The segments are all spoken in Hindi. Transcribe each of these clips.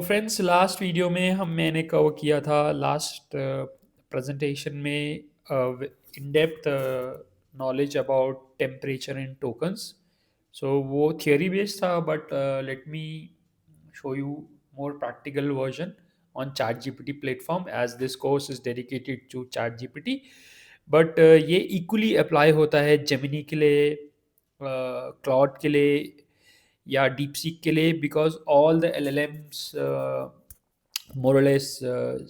फ्रेंड्स लास्ट वीडियो में मैंने कवर किया था लास्ट प्रेजेंटेशन में in depth knowledge about temperature and tokens. So वो थियरी बेस्ड था, but let me show you more practical version on ChatGPT platform, as this course is dedicated to ChatGPT। But ये इक्वली अप्लाई होता है जेमिनी के लिए, क्लाउड के लिए या डीप सीक के लिए, because all the L L Ms more और लेस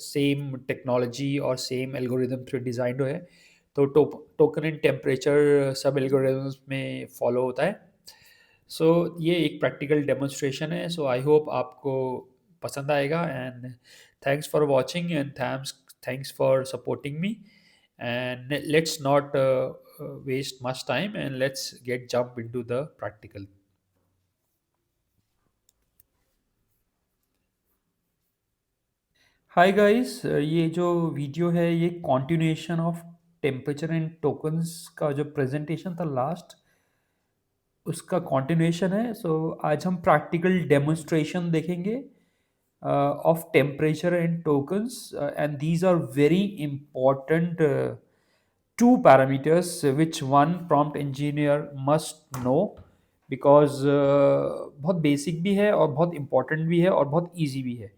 सेम टेक्नोलॉजी और सेम एल्गोरिदम से डिज़ाइंड है। तो टोकन एंड टेम्परेचर सब एल्गोरिदम्स में फॉलो होता है। सो ये एक प्रैक्टिकल डेमोन्स्ट्रेशन है। सो आई होप आपको पसंद आएगा, and thanks for watching and thanks for supporting me, and let's not waste much time, and let's get jump into the practical। Hi guys, ये जो वीडियो है ये continuation of temperature and tokens का जो प्रेजेंटेशन था लास्ट, उसका कॉन्टिन्यूएशन है। सो आज हम प्रैक्टिकल डेमोन्स्ट्रेशन देखेंगे of temperature and tokens, and these are very important two parameters which one prompt engineer must know, because बहुत basic भी है और बहुत important भी है और बहुत easy भी है।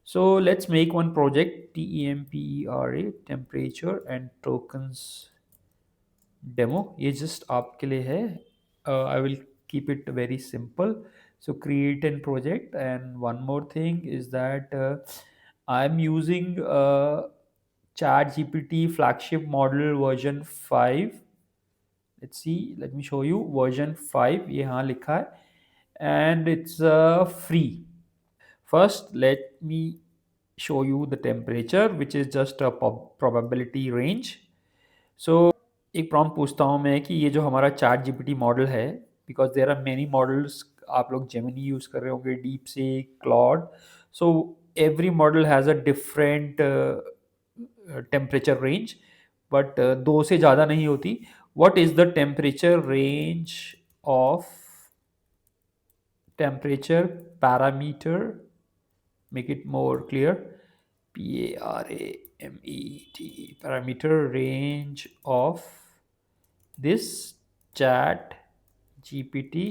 So let's make one project, TEMPERA, temperature and tokens demo। ये just आपके लिए है। I will keep it very simple। So create a project, and one more thing is that I'm using ChatGPT flagship model version 5। Let's see, let me show you version 5, ये यहाँ लिखा है, and it's free। First let me show you the temperature, which is just a probability range। सो एक प्रॉम्प्ट पूछता हूँ मैं कि ये जो हमारा चैट जीपीटी मॉडल है, because there are many models, आप लोग जेमिनी यूज़ कर रहे होंगे, DeepSeek Claude. So every model has a different temperature range, but दो से ज़्यादा नहीं होती। What is the temperature range of temperature parameter, make it more clear, PARAMET, parameter range of this chat GPT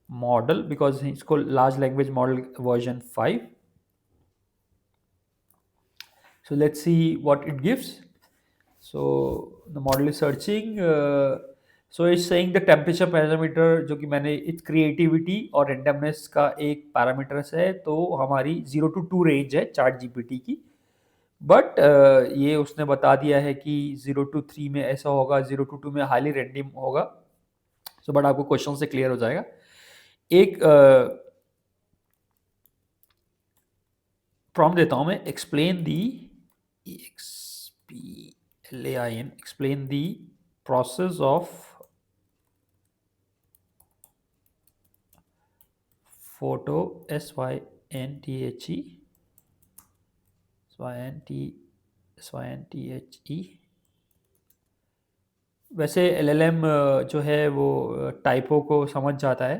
model, because it's called large language model version 5। So let's see what it gives। So the model is searching, so it's saying the temperature parameter, जो कि मैंने इट्स क्रिएटिविटी और रेंडमनेस का एक पैरामीटर्स है, तो हमारी 0 to 2 रेंज है चार्ट जीपीटी की। बट ये उसने बता दिया है कि 0 to 3 में ऐसा होगा, 0 to 2 में हाईली रैंडम होगा। सो बट आपको क्वेश्चन से क्लियर हो जाएगा। एक प्रॉम्प्ट देता हूं मैं, explain the EXPLAIN, explain the process of photo SYNTHE। वैसे LLM जो है वो टाइपो को समझ जाता है,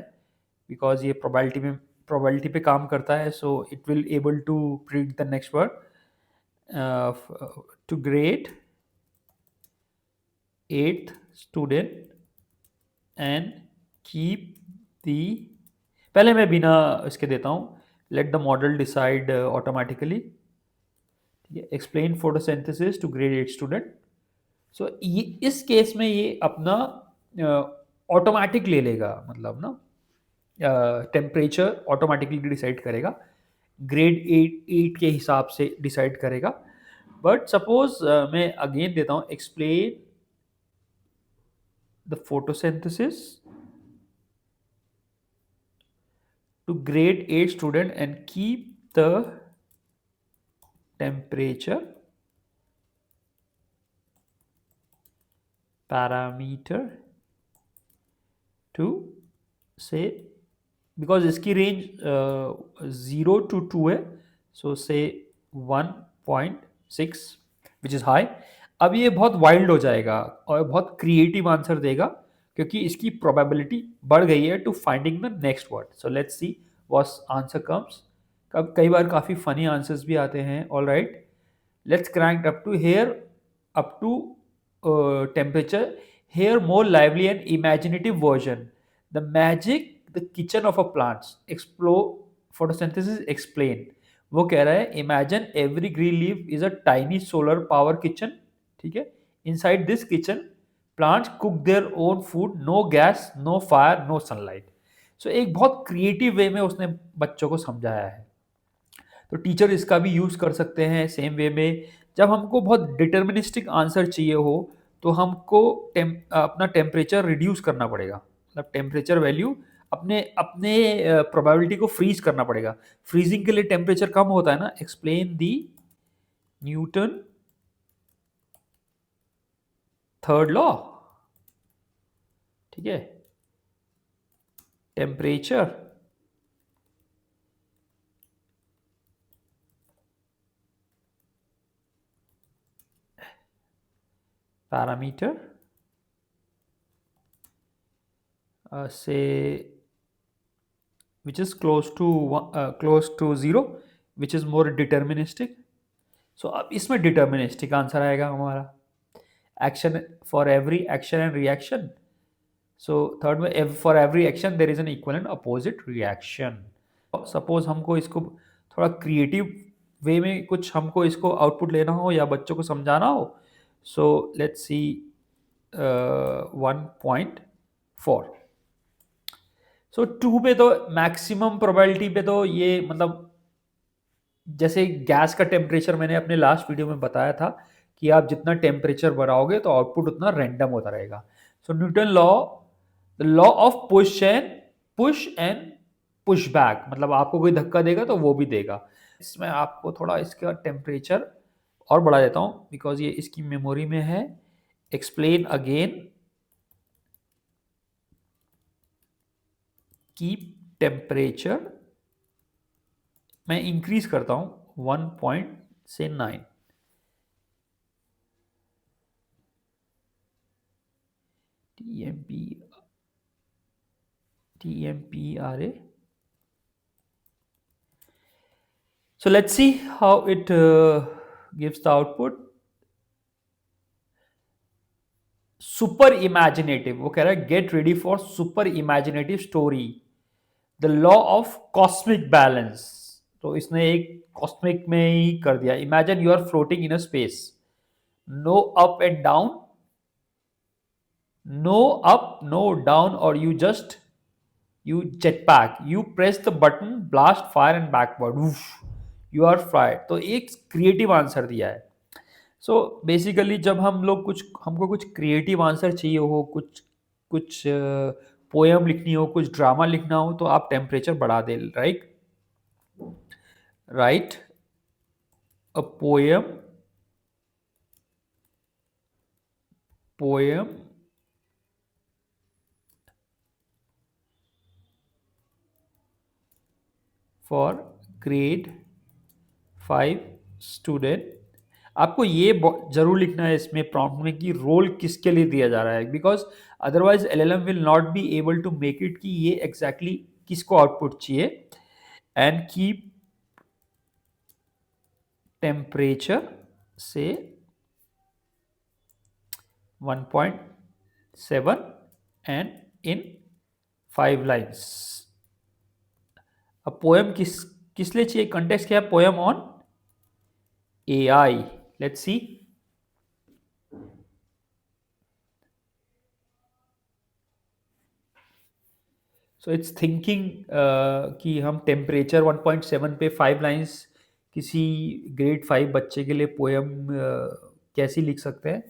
बिकॉज ये प्रोबेबिलिटी पे काम करता है। So it will able to predict the next word, to grade 8th student and keep the, पहले मैं बिना इसके देता हूँ, let the model decide automatically. ठीक है, explain photosynthesis to grade 8 student. So ये इस केस में ये अपना ऑटोमेटिक ले लेगा, मतलब ना टेम्परेचर ऑटोमेटिकली डिसाइड करेगा, ग्रेड 8 के हिसाब से डिसाइड करेगा। बट सपोज मैं अगेन देता हूँ, explain the photosynthesis to grade 8 student and keep the temperature parameter to say, बिकॉज इसकी रेंज 0 to 2 है, सो से 1.6 विच इज़ हाई। अब ये बहुत वाइल्ड हो जाएगा और बहुत क्रिएटिव आंसर देगा, क्योंकि इसकी प्रोबेबिलिटी बढ़ गई है to finding the next word. So let's see what answer comes. कई बार काफ़ी फनी आंसर्स भी आते हैं. All right, let's crank up to here, up to temperature. Here more lively and imaginative version. The magic, the kitchen of a plants. Explore photosynthesis. Explain. वो कह रहा है imagine every green leaf is a tiny solar power kitchen. ठीक है. Inside this kitchen, plants cook their own food. No gas, no fire, no sunlight. So एक बहुत क्रिएटिव वे में उसने बच्चों को समझाया है. तो टीचर इसका भी यूज़ कर सकते हैं सेम वे में. जब हमको बहुत डिटर्मिनिस्टिक आंसर चाहिए हो तो हमको अपना टेम्परेचर रिड्यूस करना पड़ेगा. मतलब टेम्परेचर वैल्यू अपने अपने प्रोबेबिलिटी को फ्रीज करना पड़ेगा. फ्रीजिंग के लिए टेम्परेचर कम होता है ना. Explain the Newton third law. ठीक है. Temperature parameter, say which is close to 0, which is more deterministic. So अब इसमें deterministic आंसर आएगा हमारा. Action for every action and reaction. So third में for every action there is an equal and opposite reaction. Suppose हमको इसको थोड़ा क्रिएटिव वे में कुछ हमको इसको आउटपुट लेना हो या बच्चों को समझाना हो. So let's see 1.4. सो 2 पे तो मैक्सिमम प्रोबेबिलिटी पे तो ये मतलब जैसे गैस का टेम्परेचर मैंने अपने लास्ट वीडियो में बताया था कि आप जितना टेम्परेचर बढ़ाओगे तो आउटपुट उतना रैंडम होता रहेगा. So Newton law, the law of push and push back, मतलब आपको कोई धक्का देगा तो वो भी देगा. इसमें आपको थोड़ा इसका टेम्परेचर और बढ़ा देता हूँ बिकॉज ये इसकी मेमोरी में है. Explain again. कीप टेम्परेचर मैं इंक्रीज करता हूं 1.9. TMPRA. So let's see how it gives the output. Super imaginative. वो कह रहा है get ready for super imaginative story. The law of cosmic balance. तो इसने एक कॉस्मिक में ही कर दिया. Imagine you are floating in a space. No up and down, no up no down, और you jetpack. You press the button, blast, fire and backward. Woof, you are fired. तो एक क्रिएटिव आंसर दिया है. सो बेसिकली जब हमको कुछ क्रिएटिव आंसर चाहिए हो, कुछ पोएम लिखनी हो, कुछ ड्रामा लिखना हो, तो आप टेम्परेचर बढ़ा दे. Write a poem for grade 5 student. आपको ये जरूर लिखना है इसमें प्रॉम्प्ट में कि रोल किसके लिए दिया जा रहा है, because otherwise LLM will not be able to make it कि ये एग्जैक्टली किसको आउटपुट चाहिए. एंड कीप टेम्परेचर से 1.7 एंड इन 5 लाइन्स. अब पोएम किस लिए चाहिए, कंटेक्स्ट क्या है, poem on AI. Let's see. So it's thinking कि हम टेम्परेचर 1.7 पे 5 लाइन्स किसी ग्रेड 5 बच्चे के लिए पोएम कैसी लिख सकते हैं,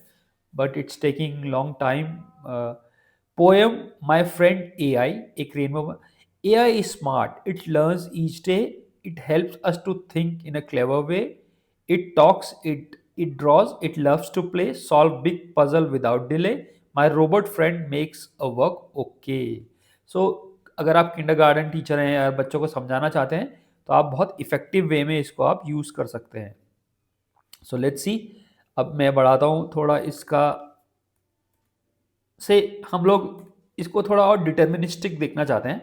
but it's taking long time. Poem my friend AI. एक rainbow. AI is smart. It learns each day. It helps us to think in a clever way. It talks, it draws, it loves to play, solve big puzzle without delay. My robot friend makes a work okay. So अगर आप किंडरगार्टन टीचर हैं या बच्चों को समझाना चाहते हैं तो आप बहुत इफेक्टिव वे में इसको आप यूज कर सकते हैं. सो लेट्स सी. अब मैं बढ़ाता हूँ थोड़ा इसका. से हम लोग इसको थोड़ा और डिटर्मिनिस्टिक देखना चाहते हैं.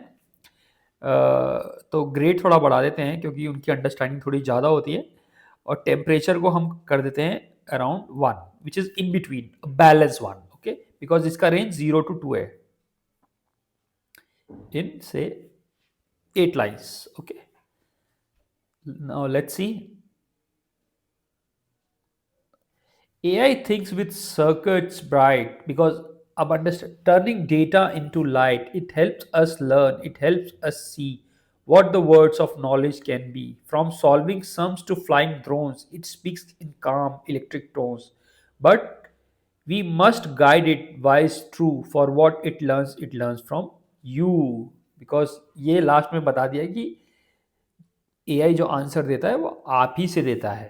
तो ग्रेड थोड़ा बढ़ा देते हैं क्योंकि उनकी अंडरस्टैंडिंग थोड़ी ज़्यादा होती है, और टेम्परेचर को हम कर देते हैं around 1, which is in between, balance 1, okay, because इसका रेंज 0 to 2 है in say 8 lines. Okay, now let's see. AI thinks with circuits bright because of turning data into light. It helps us learn. It helps us see what the words of knowledge can be. From solving sums to flying drones, it speaks in calm electric tones. But we must guide it wise true for what it learns from you. Because ये लास्ट में बता दिया कि एआई जो आंसर देता है वो आप ही से देता है।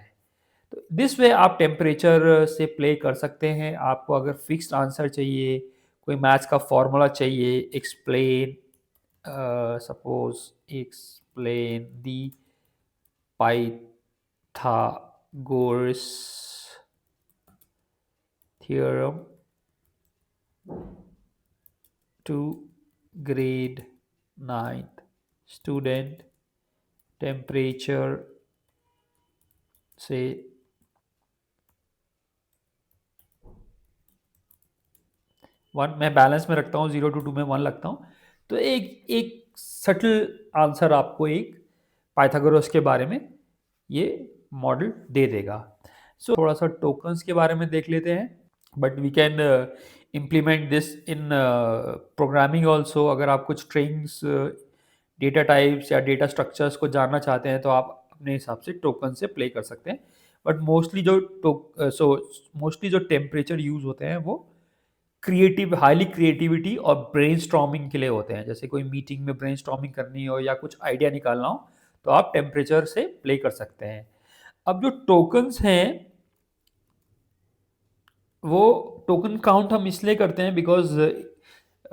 तो दिस वे आप टेम्परेचर से प्ले कर सकते हैं। आपको अगर फिक्स्ड आंसर चाहिए, कोई मैथ्स का फॉर्मूला चाहिए, explain, suppose explain the Pythagoras theorem to grade 9th student, temperature से 1, मैं बैलेंस में रखता हूँ, 0 to 2 में 1 लगता हूँ। तो एक एक सटल आंसर आपको एक पाइथागोरस के बारे में ये मॉडल दे देगा। सो थोड़ा सा टोकन्स के बारे में देख लेते हैं, but we can implement this in programming also. अगर आप कुछ स्ट्रिंग्स, डेटा टाइप्स या डेटा स्ट्रक्चर्स को जानना चाहते हैं तो आप अपने हिसाब से टोकन से प्ले कर सकते हैं। बट मोस्टली जो टेम्परेचर यूज होते हैं वो हाईली क्रिएटिविटी और ब्रेनस्टॉर्मिंग के लिए होते हैं। जैसे कोई मीटिंग में ब्रेनस्टॉर्मिंग करनी हो या कुछ आइडिया निकालना हो तो आप टेम्परेचर से प्ले कर सकते हैं। अब जो टोकन्स हैं, वो टोकन काउंट हम इसलिए करते हैं because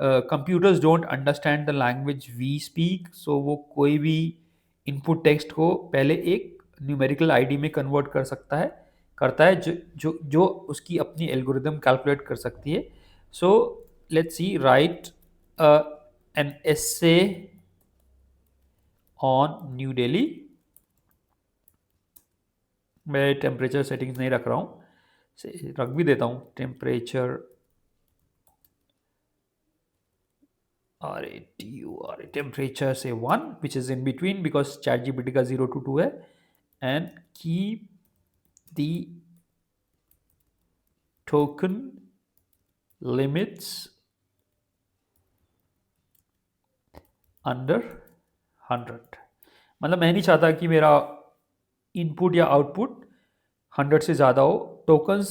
computers don't understand the language we speak. So वो कोई भी इनपुट टेक्स्ट को पहले एक न्यूमेरिकल आईडी में कन्वर्ट करता है जो उसकी अपनी एल्गोरिदम कैलकुलेट कर सकती है। सो let's C, right an essay on new Delhi. मैं टेम्परेचर सेटिंग्स नहीं रख रहा हूँ, रख भी देता हूँ टेम्परेचर टेम्परेचर से 1, which is in between because chat GPT का 0 to 2 है। And keep the token limits under 100। मतलब मैं नहीं चाहता कि मेरा इनपुट या आउटपुट 100 से ज़्यादा हो। टोकन्स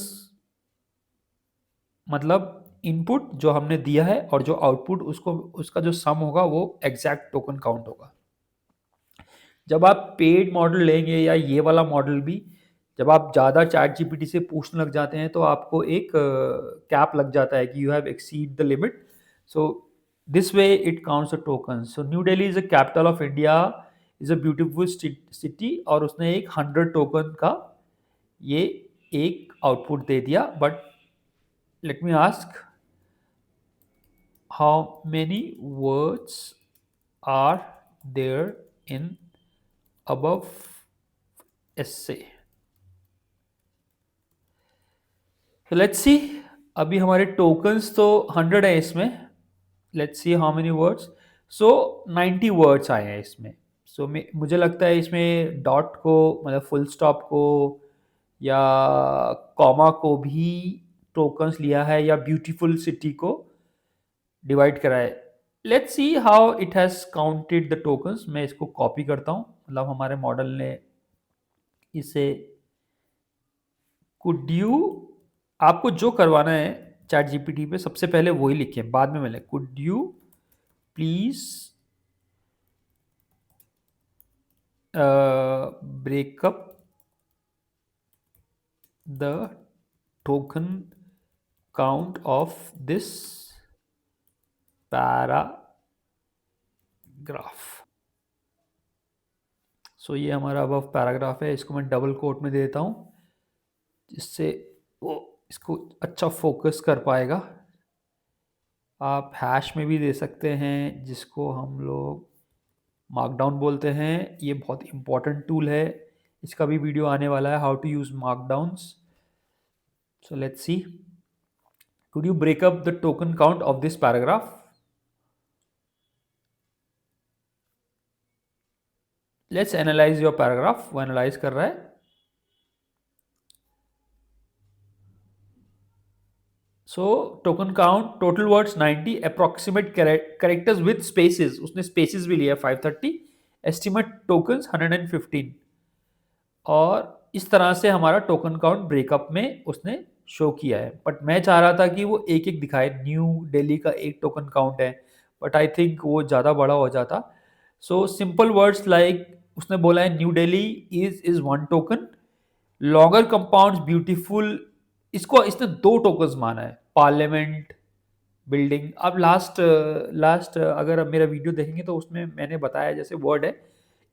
मतलब इनपुट जो हमने दिया है और जो आउटपुट, उसका जो सम होगा वो एग्जैक्ट टोकन काउंट होगा। जब आप पेड मॉडल लेंगे या ये वाला मॉडल भी, जब आप ज़्यादा चैट जीपीटी से पूछने लग जाते हैं तो आपको एक कैप लग जाता है कि you have exceed the limit. So this way it counts the token. So new Delhi is a capital of India, is a beautiful city, और उसने एक 100 टोकन का ये एक आउटपुट दे दिया। But let me ask, how many words are there in above essay? So let's see, अभी हमारे tokens तो 100 है इसमें। Let's see how many words. So 90 words आए हैं इसमें। So मुझे लगता है इसमें डॉट को, मतलब फुल स्टॉप को या कॉमा को भी टोकन्स लिया है, या ब्यूटीफुल सिटी को डिवाइड करा है। Let's see how it has counted the tokens. मैं इसको कॉपी करता हूँ, मतलब हमारे मॉडल ने इसे, कुड यू, आपको जो करवाना है चैट जीपीटी पे सबसे पहले वही लिखें, बाद में मैंने could you please break up the token count of this paragraph. So ये हमारा अब पैराग्राफ है, इसको मैं डबल कोट में दे देता हूँ जिससे वो इसको अच्छा फोकस कर पाएगा। आप हैश में भी दे सकते हैं, जिसको हम लोग मार्कडाउन बोलते हैं। ये बहुत इंपॉर्टेंट टूल है, इसका भी वीडियो आने वाला है, how to use markdowns. So let's see, could you break up the token count of this paragraph? Let's analyze your paragraph। वो एनालाइज कर रहा है। So token count total words 90, approximate characters with spaces, उसने स्पेसेस भी लिया 530, एस्टिमेट टोकन्स 115। और इस तरह से हमारा टोकन काउंट ब्रेकअप में उसने शो किया है। बट मैं चाह रहा था कि वो एक एक दिखाए, न्यू दिल्ली का एक टोकन काउंट है, बट आई थिंक वो ज़्यादा बड़ा हो जाता। सो सिंपल वर्ड्स लाइक उसने बोला है new Delhi is one token, longer compounds beautiful, इसको इसने दो टोकन्स माना है, पार्लियामेंट बिल्डिंग। अब लास्ट लास्ट अगर आप मेरा वीडियो देखेंगे तो उसमें मैंने बताया, जैसे वर्ड है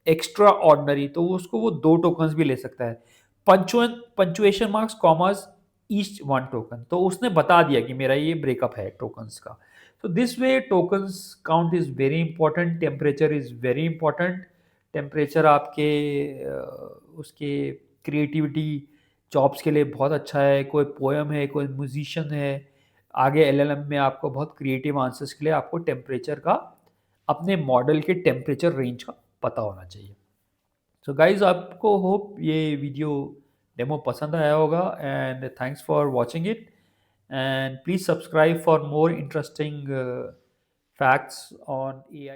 एक्स्ट्रा ऑर्डनरी, तो उसको वो दो टोकन्स भी ले सकता है। Punctuation marks, commerce, each one token, तो उसने बता दिया कि मेरा ये ब्रेकअप है टोकन्स का। तो this way tokens count is very important, temperature is very important. Temperature आपके उसके क्रिएटिविटी जॉब्स के लिए बहुत अच्छा है। कोई पोएम है, कोई म्यूजिशियन है, आगे एलएलएम में आपको बहुत क्रिएटिव आंसर्स के लिए आपको टेम्परेचर का, अपने मॉडल के टेम्परेचर रेंज का पता होना चाहिए। सो गाइज, आपको होप ये वीडियो डेमो पसंद आया होगा, and thanks for watching it, and please subscribe for more interesting facts on AI.